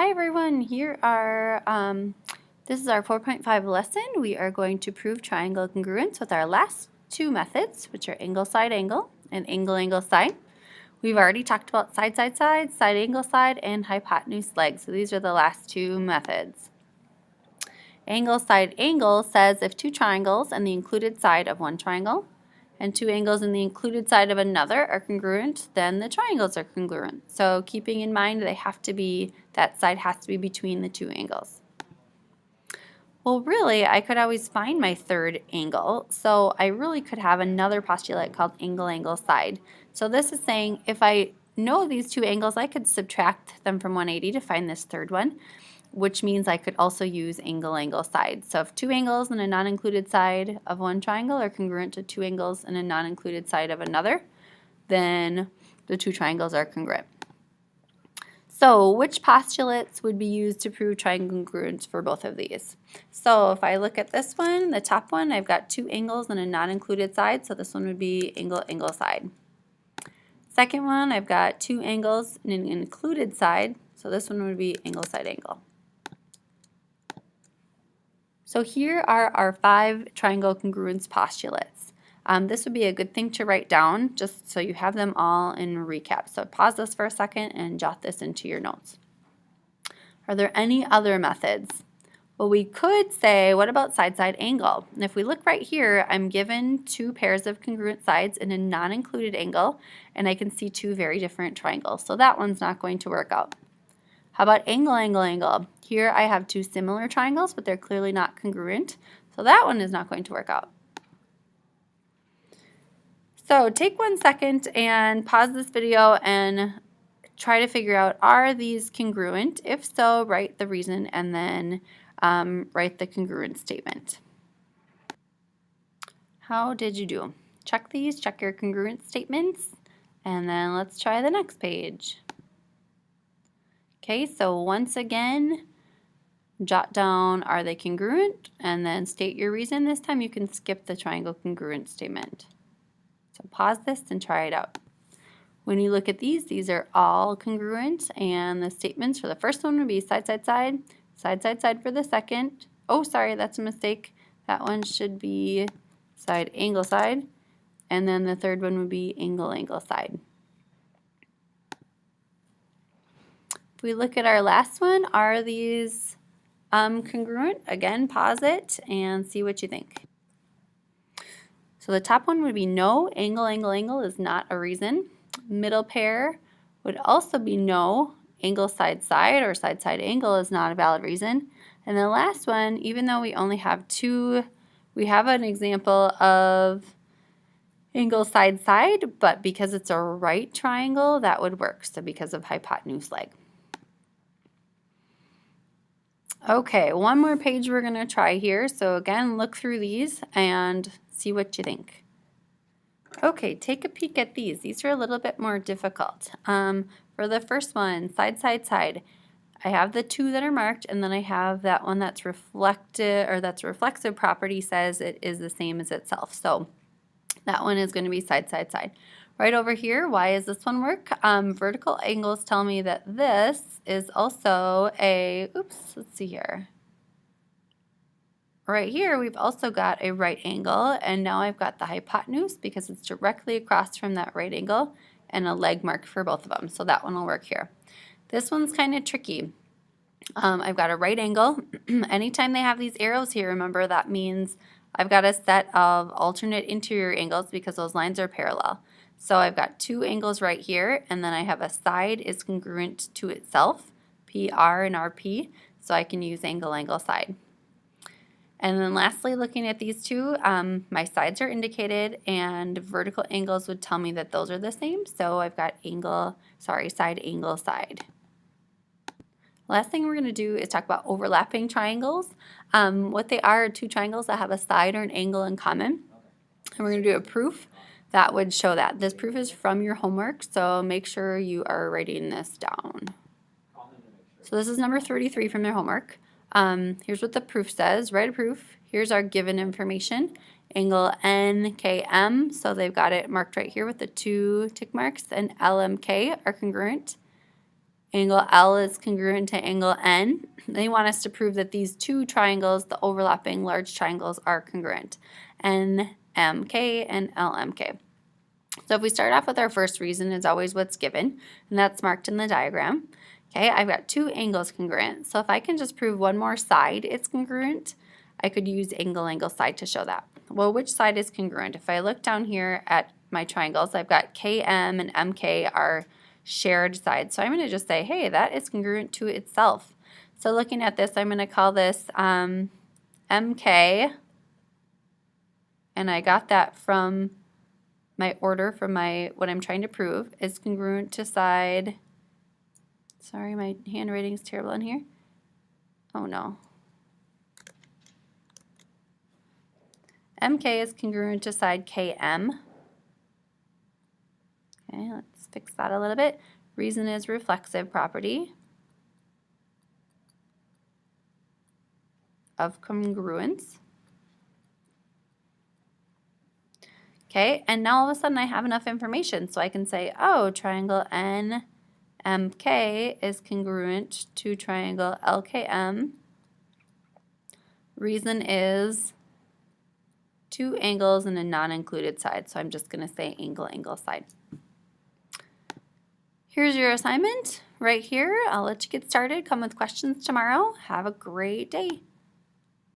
Hi everyone, this is our 4.5 lesson. We are going to prove triangle congruence with our last two methods, which are angle, side, angle, and angle, angle, side. We've already talked about side, side, side, side, angle, side, and hypotenuse leg. So these are the last two methods. Angle, side, angle says if two triangles and the included side of one triangle and two angles in the included side of another are congruent, then the triangles are congruent. So keeping in mind that side has to be between the two angles. Well, really, I could always find my third angle, so I really could have another postulate called angle, angle, side. So this is saying if I know these two angles, I could subtract them from 180 to find this third one, which means I could also use angle, angle, side. So if two angles in a non-included side of one triangle are congruent to two angles in a non-included side of another, then the two triangles are congruent. So which postulates would be used to prove triangle congruence for both of these? So if I look at this one, the top one, I've got two angles in a non-included side, so this one would be angle, angle, side. Second one, I've got two angles in an included side, so this one would be angle, side, angle. So here are our 5 triangle congruence postulates. This would be a good thing to write down just so you have them all in recap. So pause this for a second and jot this into your notes. Are there any other methods? Well, we could say, what about side, side, angle? And if we look right here, I'm given two pairs of congruent sides in a non-included angle, and I can see two very different triangles. So that one's not going to work out. How about angle, angle, angle? Here I have two similar triangles, but they're clearly not congruent. So that one is not going to work out. So take 1 second and pause this video and try to figure out, are these congruent? If so, write the reason and then write the congruent statement. How did you do? Check these, check your congruent statements, and then let's try the next page. Okay, so once again, jot down, are they congruent? And then state your reason. This time you can skip the triangle congruent statement. So pause this and try it out. When you look at these are all congruent, and the statements for the first one would be side, side, side, side, side, side for the second. Oh, sorry, that's a mistake. That one should be side, angle, side. And then the third one would be angle, angle, side. If we look at our last one, are these congruent? Again, pause it and see what you think. So the top one would be no, angle, angle, angle is not a reason. Middle pair would also be no, angle, side, side, or side, side, angle is not a valid reason. And the last one, even though we only have two, we have an example of angle, side, side, but because it's a right triangle, that would work. So because of hypotenuse leg. Okay, one more page we're going to try here. So again, look through these and see what you think. Okay, take a peek at these. These are a little bit more difficult. For the first one, side, side, side, I have the two that are marked, and then I have that one that's reflective, or that's reflexive property says it is the same as itself. So that one is going to be side, side, side. Right over here, why does this one work? Vertical angles tell me that this is also a, oops, let's see here. Right here, we've also got a right angle, and now I've got the hypotenuse because it's directly across from that right angle, and a leg mark for both of them. So that one will work here. This one's kind of tricky. I've got a right angle. Anytime they have these arrows here, remember that means I've got a set of alternate interior angles because those lines are parallel. So I've got two angles right here, and then I have a side is congruent to itself, PR and RP, so I can use angle, angle, side. And then lastly, looking at these two, my sides are indicated, and vertical angles would tell me that those are the same. So I've got side, angle, side. Last thing we're going to do is talk about overlapping triangles. What they are two triangles that have a side or an angle in common. And we're going to do a proof that would show that. This proof is from your homework, so make sure you are writing this down. So this is number 33 from their homework. Here's what the proof says. Write a proof. Here's our given information. Angle NKM, so they've got it marked right here with the two tick marks, and LMK are congruent. Angle L is congruent to angle N. They want us to prove that these two triangles, the overlapping large triangles, are congruent. NMK and LMK. So if we start off with our first reason, it's always what's given, and that's marked in the diagram. Okay, I've got two angles congruent. So if I can just prove one more side it's congruent, I could use angle side to show that. Well, which side is congruent? If I look down here at my triangles, I've got KM and MK are shared sides. So I'm going to just say, hey, that is congruent to itself. So looking at this, I'm going to call this MK, and I got that from my order from what I'm trying to prove is congruent to side. Sorry, my handwriting is terrible in here. Oh no. MK is congruent to side KM. Okay, let's fix that a little bit. Reason is reflexive property of congruence. Okay, and now all of a sudden I have enough information, so I can say, oh, triangle NMK is congruent to triangle LKM. Reason is two angles and a non-included side, so I'm just going to say angle side. Here's your assignment right here. I'll let you get started. Come with questions tomorrow. Have a great day.